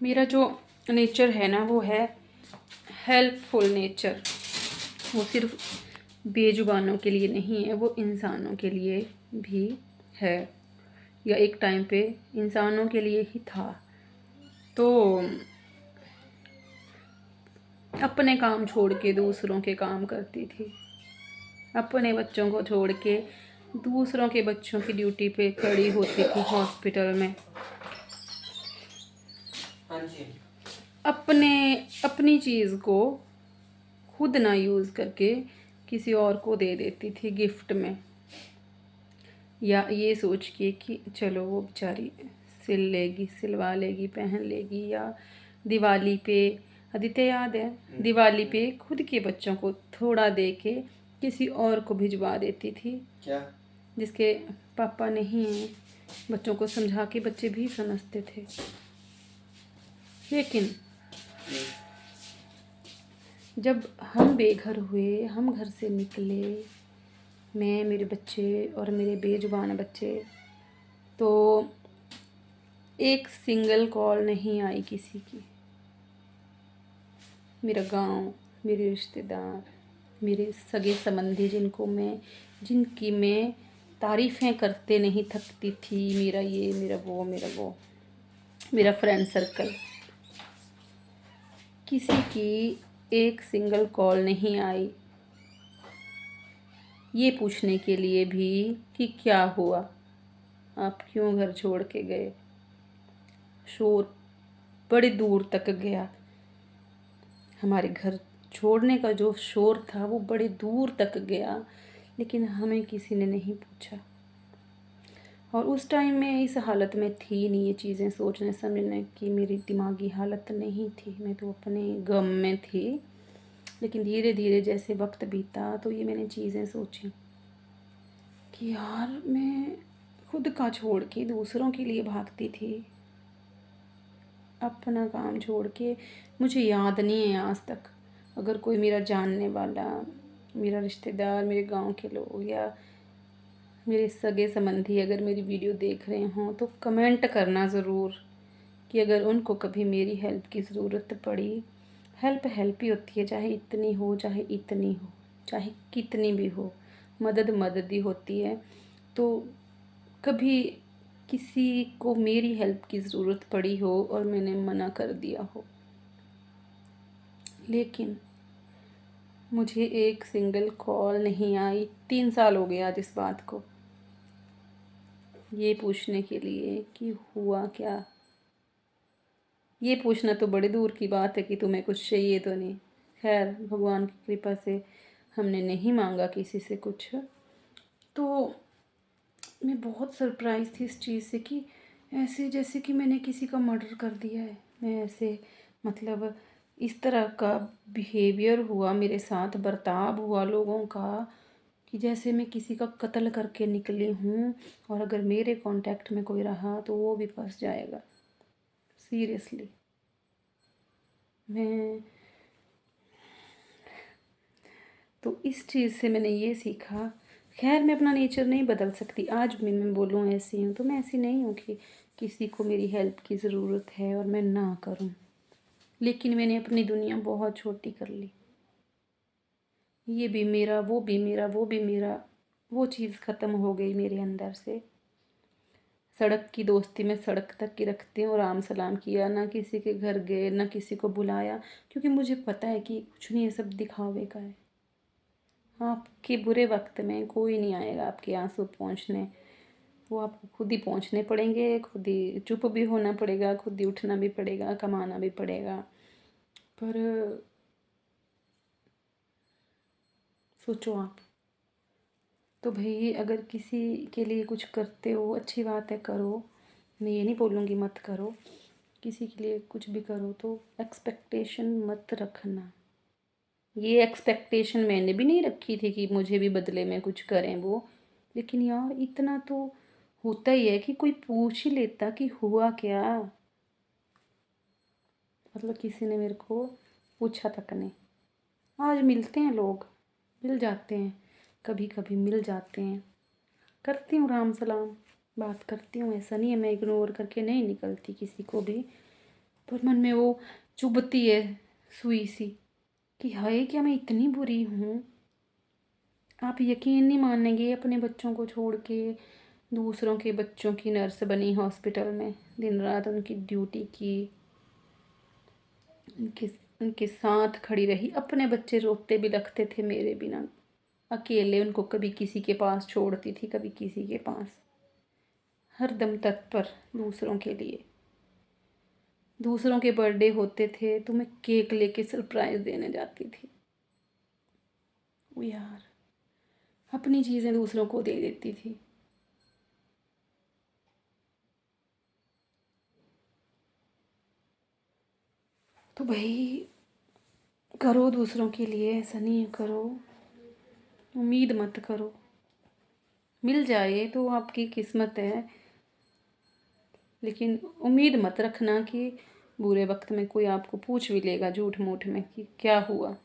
मेरा जो नेचर है ना वो है हेल्पफुल नेचर। वो सिर्फ बेजुबानों के लिए नहीं है, वो इंसानों के लिए भी है, या एक टाइम पे इंसानों के लिए ही था। तो अपने काम छोड़ के दूसरों के काम करती थी, अपने बच्चों को छोड़ के दूसरों के बच्चों की ड्यूटी पे खड़ी होती थी हॉस्पिटल में। अपनी चीज़ को खुद ना यूज़ करके किसी और को दे देती थी गिफ्ट में, या ये सोच के कि चलो वो बेचारी सिल लेगी, सिलवा लेगी, पहन लेगी। या दिवाली पे, आदित्य याद है, दिवाली पे खुद के बच्चों को थोड़ा दे के किसी और को भिजवा देती थी, क्या जिसके पापा नहीं हैं। बच्चों को समझा के बच्चे भी समझते थे। लेकिन जब हम बेघर हुए, हम घर से निकले, मैं, मेरे बच्चे और मेरे बेजुबान बच्चे, तो एक सिंगल कॉल नहीं आई किसी की। मेरा गांव, मेरे रिश्तेदार, मेरे सगे संबंधी जिनकी मैं तारीफ़ें करते नहीं थकती थी, मेरा ये, मेरा वो, मेरा फ्रेंड सर्कल, किसी की एक सिंगल कॉल नहीं आई ये पूछने के लिए भी कि क्या हुआ, आप क्यों घर छोड़ के गए। शोर बड़ी दूर तक गया, हमारे घर छोड़ने का जो शोर था वो बड़ी दूर तक गया, लेकिन हमें किसी ने नहीं पूछा। और उस टाइम में इस हालत में थी नहीं ये चीज़ें सोचने समझने की, मेरी दिमागी हालत नहीं थी, मैं तो अपने गम में थी। लेकिन धीरे धीरे जैसे वक्त बीता तो ये मैंने चीज़ें सोची कि यार मैं खुद का छोड़ के दूसरों के लिए भागती थी, अपना काम छोड़ के। मुझे याद नहीं है आज तक अगर कोई मेरा जानने वाला, मेरा रिश्तेदार, मेरे गांव के लोग या मेरे सगे संबंधी अगर मेरी वीडियो देख रहे हों तो कमेंट करना ज़रूर कि अगर उनको कभी मेरी हेल्प की ज़रूरत पड़ी। हेल्प ही होती है, चाहे इतनी हो, चाहे इतनी हो, चाहे कितनी भी हो, मदद ही होती है। तो कभी किसी को मेरी हेल्प की ज़रूरत पड़ी हो और मैंने मना कर दिया हो, लेकिन मुझे एक सिंगल कॉल नहीं आई। 3 साल हो गए आज इस बात को, ये पूछने के लिए कि हुआ क्या। ये पूछना तो बड़ी दूर की बात है कि तुम्हें कुछ चाहिए तो नहीं। खैर भगवान की कृपा से हमने नहीं मांगा किसी से कुछ। तो मैं बहुत सरप्राइज़ थी इस चीज़ से कि ऐसे जैसे कि मैंने किसी का मर्डर कर दिया है। मैं ऐसे, मतलब इस तरह का बिहेवियर हुआ मेरे साथ, बर्ताव हुआ लोगों का कि जैसे मैं किसी का कत्ल करके निकली हूँ, और अगर मेरे कांटेक्ट में कोई रहा तो वो भी फंस जाएगा। सीरियसली मैं, तो इस चीज़ से मैंने ये सीखा। खैर मैं अपना नेचर नहीं बदल सकती, आज भी मैं बोलूँ ऐसी हूँ तो मैं ऐसी नहीं हूँ कि किसी को मेरी हेल्प की ज़रूरत है और मैं ना करूँ। लेकिन मैंने अपनी दुनिया बहुत छोटी कर ली, ये भी मेरा, वो भी मेरा, वो भी मेरा, वो चीज़ ख़त्म हो गई मेरे अंदर से। सड़क की दोस्ती में सड़क तक की रखती हूँ, राम सलाम किया, ना किसी के घर गए, ना किसी को बुलाया, क्योंकि मुझे पता है कि कुछ नहीं, ये सब दिखावे का है। आपके बुरे वक्त में कोई नहीं आएगा आपके आंसू पोंछने, वो आपको खुद ही पोंछने पड़ेंगे, खुद ही चुप भी होना पड़ेगा, खुद ही उठना भी पड़ेगा, कमाना भी पड़ेगा। पर सोचो आप, तो भाई अगर किसी के लिए कुछ करते हो अच्छी बात है, करो, मैं ये नहीं बोलूँगी मत करो। किसी के लिए कुछ भी करो तो एक्सपेक्टेशन मत रखना। ये एक्सपेक्टेशन मैंने भी नहीं रखी थी कि मुझे भी बदले में कुछ करें वो, लेकिन यार इतना तो होता ही है कि कोई पूछ ही लेता कि हुआ क्या। मतलब किसी ने मेरे को पूछा तक नहीं। आज मिलते हैं लोग, मिल जाते हैं, कभी कभी मिल जाते हैं, करती हूँ राम सलाम, बात करती हूँ। ऐसा नहीं है मैं इग्नोर करके नहीं निकलती किसी को भी, पर मन में वो चुभती है सुई सी कि हाय क्या मैं इतनी बुरी हूँ। आप यकीन नहीं मानेंगे, अपने बच्चों को छोड़ के दूसरों के बच्चों की नर्स बनी हॉस्पिटल में, दिन रात उनकी ड्यूटी की, उनके उनके साथ खड़ी रही। अपने बच्चे रोते भी लगते थे मेरे बिना, अकेले उनको कभी किसी के पास छोड़ती थी, कभी किसी के पास, हरदम तत्पर दूसरों के लिए। दूसरों के बर्थडे होते थे तो मैं केक लेके सरप्राइज़ देने जाती थी। वो यार, अपनी चीज़ें दूसरों को दे देती थी। तो भाई करो दूसरों के लिए, ऐसा नहीं करो, उम्मीद मत करो। मिल जाए तो आपकी किस्मत है, लेकिन उम्मीद मत रखना कि बुरे वक्त में कोई आपको पूछ भी लेगा झूठ मूठ में कि क्या हुआ।